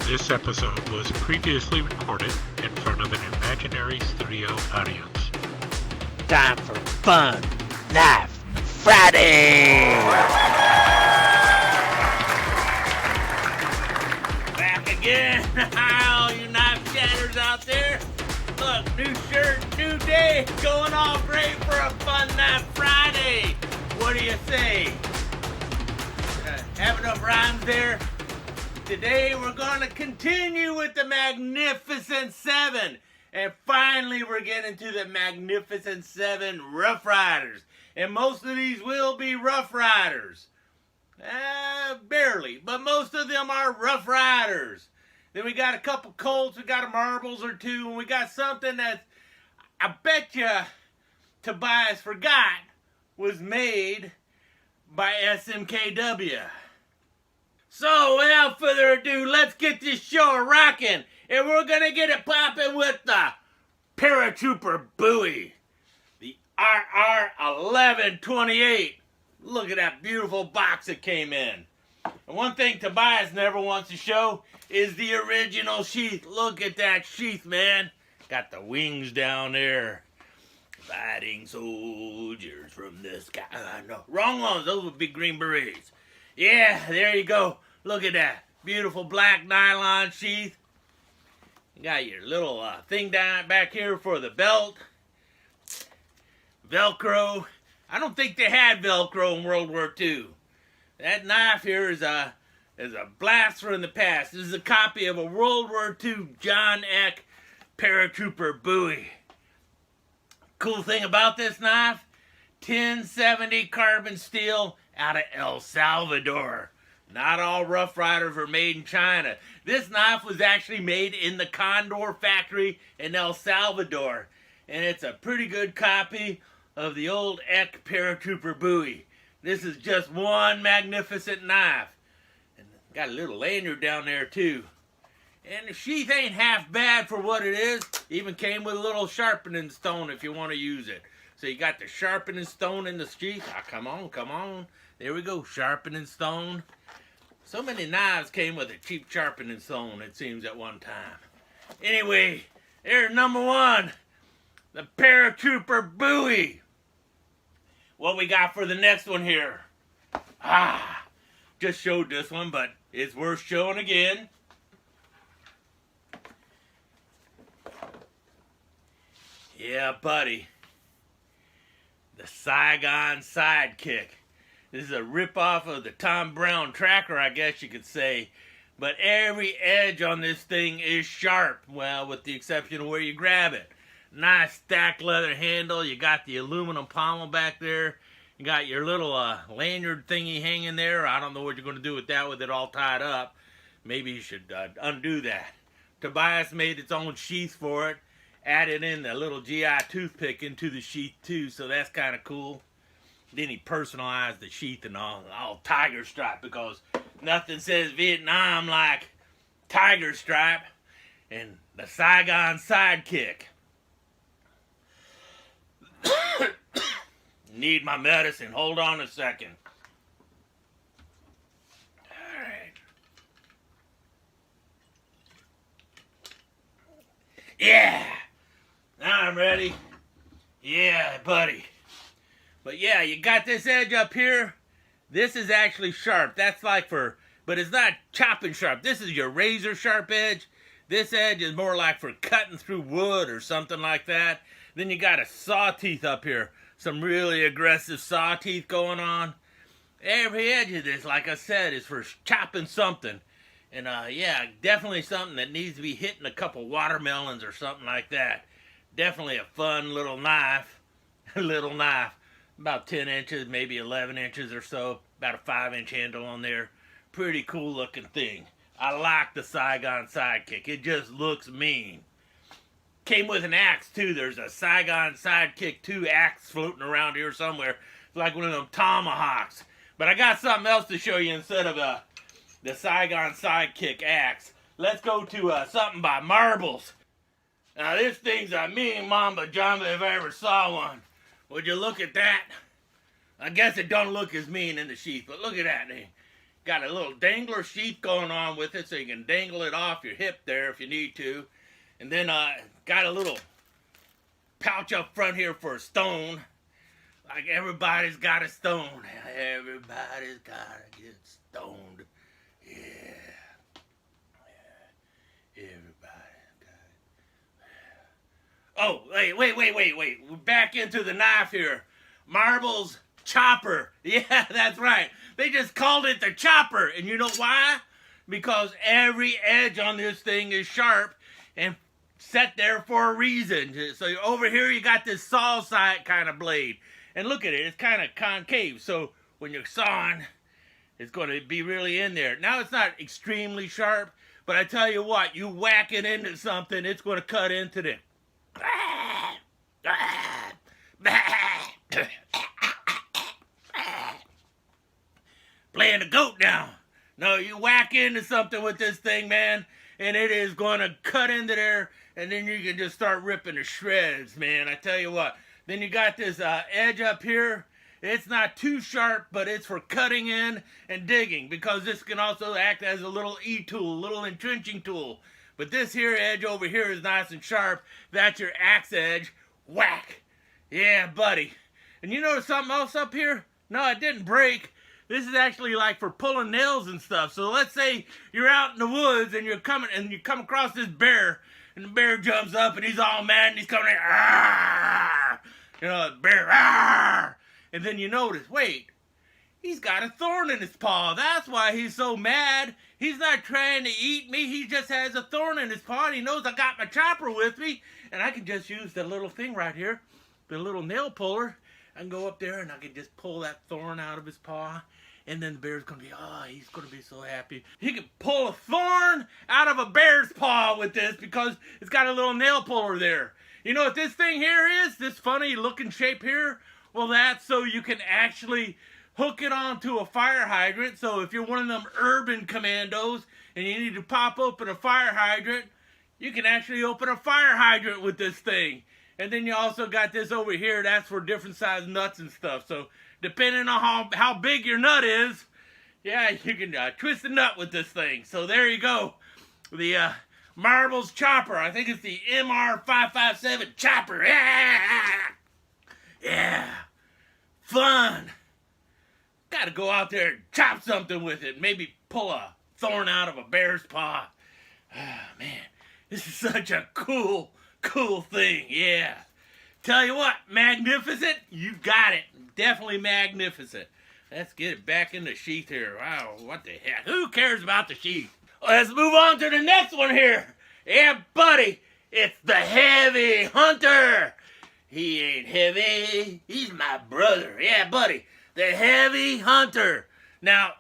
This episode was previously recorded in front of an imaginary studio audience. Time for Fun Knife Friday! Back again, all you knife shatters out there. Look, new shirt, new day, going all great for a Fun Knife Friday. What do you say? Have enough rhymes there? Today we're going to continue with the Magnificent Seven. And finally we're getting to the Magnificent Seven Rough Riders. And most of these will be Rough Riders. Barely, but most of them are Rough Riders. Then we got a couple Colts, we got a Marbles or two, and we got something that I bet you Tobias forgot was made by SMKW. So, without further ado, let's get this show rocking. And we're going to get it popping with the Paratrooper Bowie. The RR1128. Look at that beautiful box it came in. And one thing Tobias never wants to show is the original sheath. Look at that sheath, man. Got the wings down there. Fighting soldiers from the sky. No, wrong ones. Those would be Green Berets. Yeah, there you go. Look at that. Beautiful black nylon sheath. You got your little thing down back here for the belt. Velcro. I don't think they had Velcro in World War II. That knife here is a blast from the past. This is a copy of a World War II John Eck Paratrooper Bowie. Cool thing about this knife, 1070 carbon steel out of El Salvador. Not all Rough Riders are made in China. This knife was actually made in the Condor factory in El Salvador. And it's a pretty good copy of the old Eck Paratrooper Bowie. This is just one magnificent knife. And got a little lanyard down there too. And the sheath ain't half bad for what it is. Even came with a little sharpening stone if you want to use it. So you got the sharpening stone in the sheath. Ah, come on, come on. There we go, sharpening stone. So many knives came with a cheap sharpening stone, it seems, at one time. Anyway, there's number one, the Paratrooper Bowie. What we got for the next one here? Just showed this one, but it's worth showing again. Yeah, buddy. The Saigon Sidekick. This is a rip-off of the Tom Brown Tracker, I guess you could say. But every edge on this thing is sharp. Well, with the exception of where you grab it. Nice stacked leather handle. You got the aluminum pommel back there. You got your little lanyard thingy hanging there. I don't know what you're going to do with that with it all tied up. Maybe you should undo that. Tobias made its own sheath for it. Added in the little GI toothpick into the sheath too, so that's kind of cool. Then he personalized the sheath and all tiger stripe, because nothing says Vietnam like tiger stripe. And the Saigon Sidekick. Need my medicine. Hold on a second. Alright. Yeah! Now I'm ready. Yeah, buddy. But yeah, you got this edge up here. This is actually sharp. That's like but it's not chopping sharp. This is your razor sharp edge. This edge is more like for cutting through wood or something like that. Then you got a saw teeth up here. Some really aggressive saw teeth going on. Every edge of this, like I said, is for chopping something. And yeah, definitely something that needs to be hitting a couple watermelons or something like that. Definitely a fun little knife. Little knife. About 10 inches, maybe 11 inches or so. About a 5-inch handle on there. Pretty cool looking thing. I like the Saigon Sidekick. It just looks mean. Came with an axe too. There's a Saigon Sidekick 2 axe floating around here somewhere. It's like one of them tomahawks. But I got something else to show you instead of the Saigon Sidekick axe. Let's go to something by Marbles. Now this thing's a mean mamba jamba if I ever saw one. Would you look at that? I guess it don't look as mean in the sheath, but look at that thing. got a little dangler sheath going on with it, so you can dangle it off your hip there if you need to. And then got a little pouch up front here for a stone. Like everybody's got a stone. Everybody's gotta get stoned. Yeah. Everybody's got it. Oh, wait. We're back into the knife here. Marbles chopper. Yeah, that's right. They just called it the chopper. And you know why? Because every edge on this thing is sharp and set there for a reason. So over here you got this saw side kind of blade. And look at it, it's kind of concave. So when you're sawing, it's going to be really in there. Now it's not extremely sharp, but I tell you what, you whack it into something, it's going to cut into the... Playing the goat now. No, you whack into something with this thing, man, and it is going to cut into there, and then you can just start ripping to shreds, man. I tell you what. Then you got this edge up here. It's not too sharp, but it's for cutting in and digging, because this can also act as a little E-tool, a little entrenching tool. But this here edge over here is nice and sharp. That's your axe edge. Whack. Yeah, buddy. And you notice something else up here? No, it didn't break. This is actually like for pulling nails and stuff. So let's say you're out in the woods and you come across this bear, and the bear jumps up and he's all mad and he's coming in, Arr! You know, the bear, Arr! And then you notice, wait, he's got a thorn in his paw. That's why he's so mad. He's not trying to eat me. He just has a thorn in his paw, and he knows I got my chopper with me, and I can just use the little thing right here, the little nail puller. I can go up there and I can just pull that thorn out of his paw. And then the bear's going to be, he's going to be so happy. He can pull a thorn out of a bear's paw with this because it's got a little nail puller there. You know what this thing here is? This funny looking shape here? Well, that's so you can actually hook it onto a fire hydrant. So if you're one of them urban commandos and you need to pop open a fire hydrant, you can actually open a fire hydrant with this thing. And then you also got this over here. That's for different size nuts and stuff. So depending on how big your nut is, yeah, you can twist the nut with this thing. So there you go. The Marbles chopper. I think it's the MR557 chopper. Yeah. Fun. Got to go out there and chop something with it. Maybe pull a thorn out of a bear's paw. Man, this is such a cool thing. Yeah. Tell you what, magnificent, you got it. Definitely magnificent. Let's get it back in the sheath here. Wow, what the heck? Who cares about the sheath? Let's move on to the next one here. Yeah, buddy, it's the Heavy Hunter. He ain't heavy, he's my brother. Yeah, buddy, the Heavy Hunter. Now,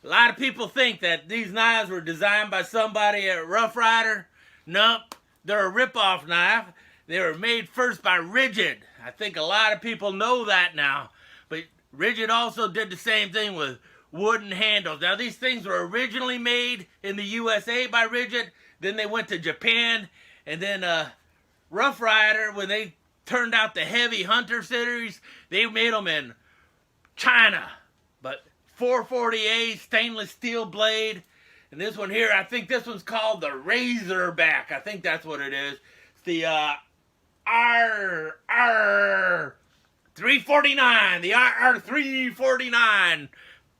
a lot of people think that these knives were designed by somebody at Rough Ryder. Nope, they're a rip-off knife. They were made first by Rigid. I think a lot of people know that now. But Rigid also did the same thing with wooden handles. Now, these things were originally made in the USA by Rigid. Then they went to Japan. And then Rough Ryder, when they turned out the Heavy Hunter series, they made them in China. But 440A stainless steel blade. And this one here, I think this one's called the Razorback. I think that's what it is. It's the RR349, the RR349,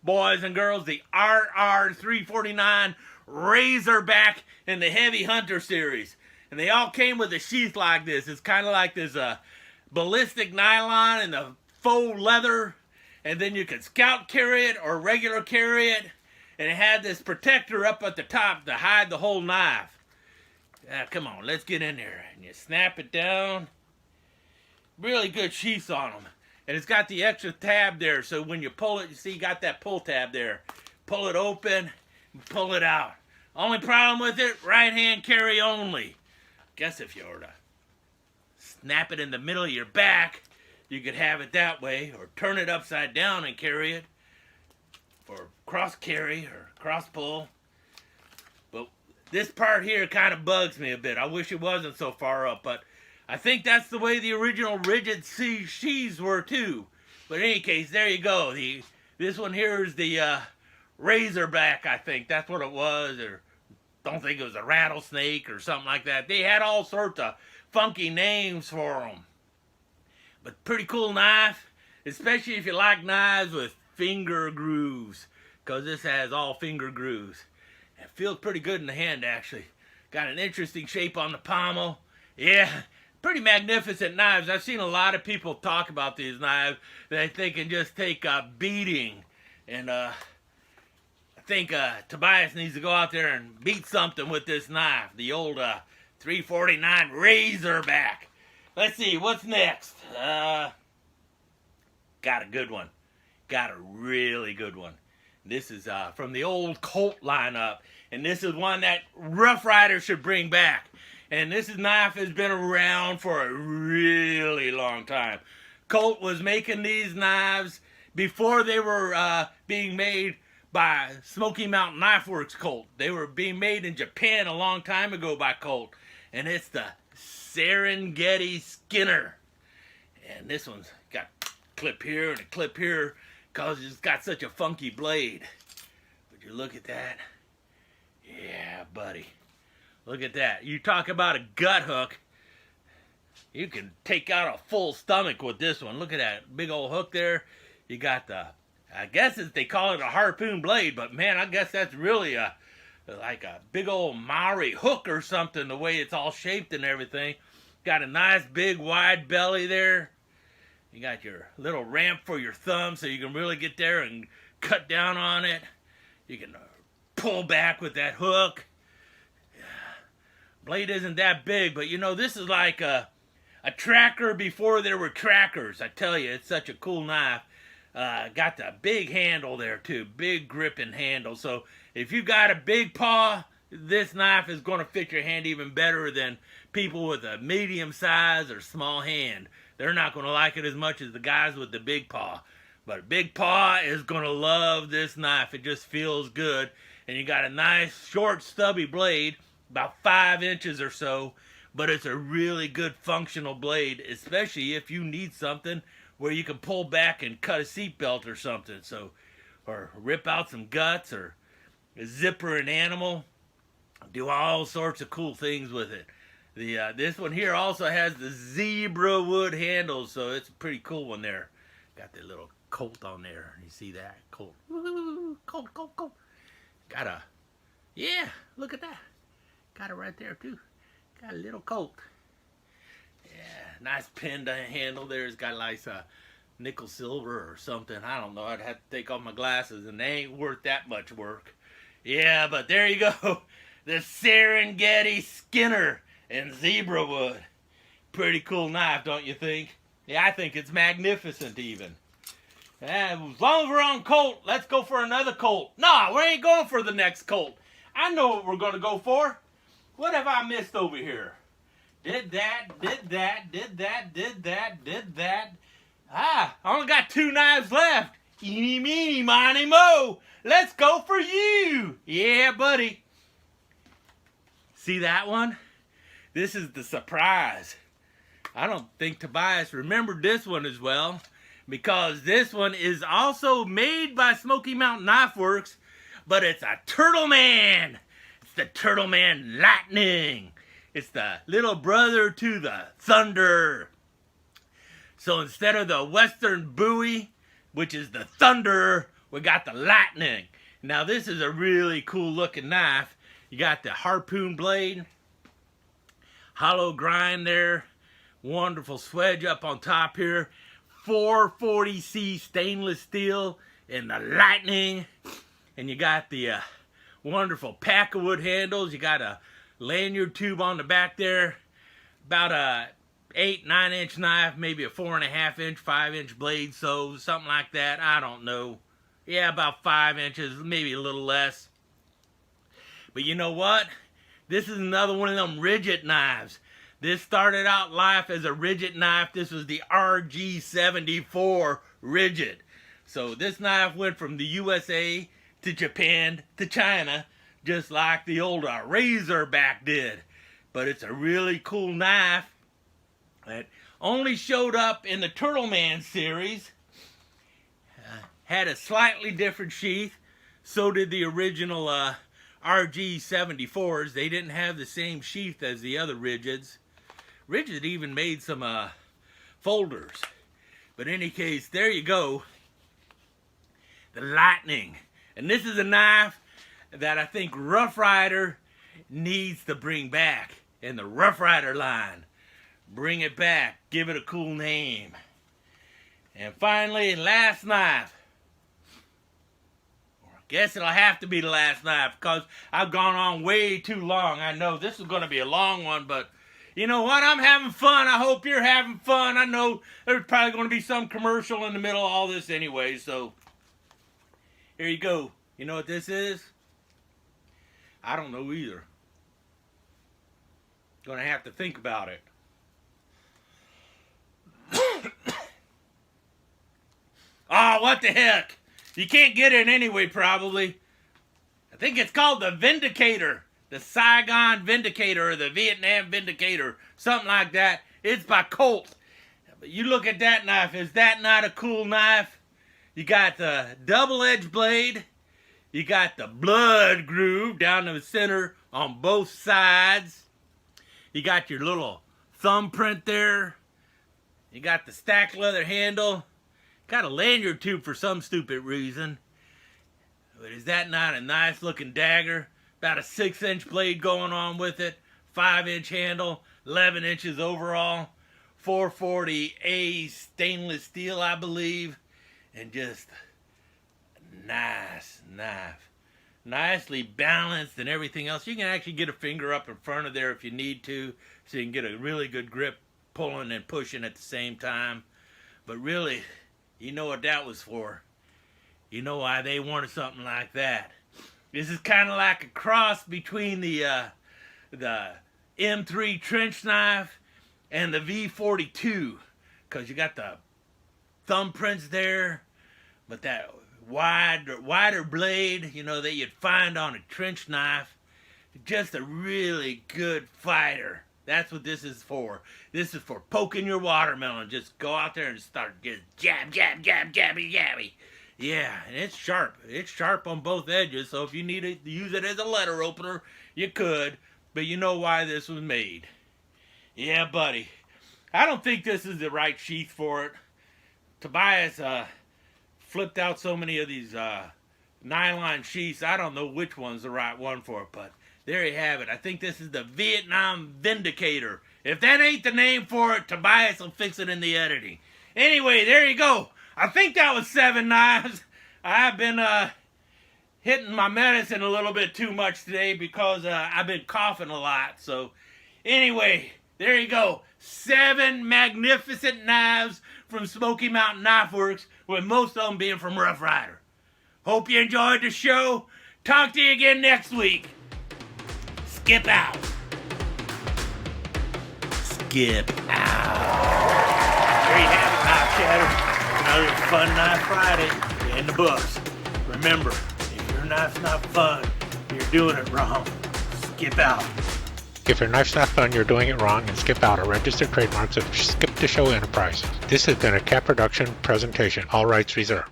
boys and girls, the RR349 Razorback in the Heavy Hunter series. And they all came with a sheath like this. It's kind of like this ballistic nylon and the faux leather. And then you could scout carry it or regular carry it. And it had this protector up at the top to hide the whole knife. Come on, let's get in there. And you snap it down. Really good sheaths on them. And it's got the extra tab there, so when you pull it, you see you got that pull tab there. Pull it open and pull it out. Only problem with it, right hand carry only. Guess if you were to snap it in the middle of your back, you could have it that way, or turn it upside down and carry it, or cross carry, or cross pull. This part here kind of bugs me a bit. I wish it wasn't so far up, but I think that's the way the original Rigid sheaths were too. But in any case, there you go. This one here is the razorback, I think that's what it was, or don't think it was a rattlesnake or something like that. They had all sorts of funky names for them. But pretty cool knife, especially if you like knives with finger grooves, because this has all finger grooves. It feels pretty good in the hand, actually. Got an interesting shape on the pommel. Yeah, pretty magnificent knives. I've seen a lot of people talk about these knives that they can just take a beating. And I think Tobias needs to go out there and beat something with this knife. The old 349 Razorback. Let's see, what's next? Got a good one. Got a really good one. This is from the old Colt lineup. And this is one that Rough Ryder should bring back. And this knife has been around for a really long time. Colt was making these knives before they were being made by Smoky Mountain Knife Works Colt. They were being made in Japan a long time ago by Colt. And it's the Serengeti Skinner. And this one's got a clip here and a clip here because it's got such a funky blade. Would you look at that? Yeah, buddy. Look at that. You talk about a gut hook. You can take out a full stomach with this one. Look at that big old hook there. You got the, I guess they call it a harpoon blade, but man, I guess that's really like a big old Maori hook or something, the way it's all shaped and everything. Got a nice big wide belly there. You got your little ramp for your thumb so you can really get there and cut down on it. You can pull back with that hook. Blade isn't that big, but you know, this is like a tracker before there were trackers. I tell you, it's such a cool knife. Got the big handle there too, big gripping handle. So if you got a big paw, this knife is going to fit your hand even better than people with a medium size or small hand. They're not going to like it as much as the guys with the big paw. But a big paw is going to love this knife. It just feels good. And you got a nice short stubby blade, about 5 inches or so, but it's a really good functional blade, especially if you need something where you can pull back and cut a seatbelt or something, so, or rip out some guts, or zipper an animal, do all sorts of cool things with it. This one here also has the zebra wood handles, so it's a pretty cool one there. Got the little Colt on there. You see that? Colt. Colt, Colt, Colt. Got a, yeah, look at that. Got it right there too. Got a little Colt. Yeah, nice pin handle there. It's got like a nickel silver or something. I don't know. I'd have to take off my glasses and they ain't worth that much work. Yeah, but there you go. The Serengeti Skinner in zebra wood. Pretty cool knife, don't you think? Yeah, I think it's magnificent even. And as long as we're on Colt, let's go for another Colt. Nah, we ain't going for the next Colt. I know what we're going to go for. What have I missed over here? Did that, did that, did that, did that, did that. I only got 2 knives left. Eeny, meeny, miny, mo. Let's go for you. Yeah, buddy. See that one? This is the surprise. I don't think Tobias remembered this one as well, because this one is also made by Smoky Mountain Knife Works, but it's a Turtleman. It's the Turtleman Lightning. It's the little brother to the Thunder. So instead of the Western Bowie, which is the Thunder, we got the Lightning. Now this is a really cool looking knife. You got the harpoon blade, hollow grind there, wonderful swedge up on top here, 440C stainless steel and the Lightning. And you got the wonderful pack of wood handles. You got a lanyard tube on the back there, about a 8-9 inch knife, maybe a 4.5 inch, 5 inch blade, so something like that. I don't know. Yeah, about 5 inches, maybe a little less. But you know what? This is another one of them rigid knives. This started out life as a rigid knife. This was the RG74 rigid. So this knife went from the USA to Japan to China, just like the old Razorback did. But it's a really cool knife that only showed up in the Turtleman series. Had a slightly different sheath, So did the original RG74s. They didn't have the same sheath as the other Rigids. Rigid even made some folders. But in any case, there you go. The Lightning. And this is a knife that I think Rough Ryder needs to bring back in the Rough Ryder line. Bring it back. Give it a cool name. And finally, last knife. I guess it'll have to be the last knife because I've gone on way too long. I know this is going to be a long one, but you know what? I'm having fun. I hope you're having fun. I know there's probably going to be some commercial in the middle of all this anyway, so here you go. You know what this is? I don't know either. Gonna have to think about it. Oh, what the heck? You can't get it anyway, probably. I think it's called the Vindicator. The Saigon Vindicator or the Vietnam Vindicator. Something like that. It's by Colt. But you look at that knife. Is that not a cool knife? You got the double-edged blade. You got the blood groove down the center on both sides. You got your little thumbprint there. You got the stacked leather handle. Got a lanyard tube for some stupid reason. But is that not a nice looking dagger? About a 6-inch blade going on with it. 5-inch handle. 11 inches overall. 440A stainless steel, I believe. And just a nice knife. Nicely balanced and everything else. You can actually get a finger up in front of there if you need to. So you can get a really good grip pulling and pushing at the same time. But really, you know what that was for. You know why they wanted something like that. This is kind of like a cross between the M3 trench knife and the V42. Because you got the thumbprints there. But that wider blade, you know, that you'd find on a trench knife. Just a really good fighter. That's what this is for. This is for poking your watermelon. Just go out there and start just jab, jab, jab, jabby, jabby. Yeah, and it's sharp. It's sharp on both edges, so if you need to use it as a letter opener, you could. But you know why this was made. Yeah, buddy. I don't think this is the right sheath for it. Tobias flipped out so many of these nylon sheaths. I don't know which one's the right one for it, but there you have it. I think this is the Vietnam Vindicator. If that ain't the name for it, Tobias will fix it in the editing. Anyway, there you go. I think that was 7 knives. I've been hitting my medicine a little bit too much today because I've been coughing a lot. So anyway, there you go. 7 magnificent knives from Smoky Mountain Knife Works, with most of them being from Rough Ryder. Hope you enjoyed the show. Talk to you again next week. Skip out. Skip out. There you have it, Knife Chatter. Another Fun Knife Friday in the books. Remember, if your knife's not fun, you're doing it wrong. Skip out. If your knife's not fun, you're doing it wrong, and Skip Out are registered trademarks of Skip the Show Enterprises. This has been a Cat Production presentation. All rights reserved.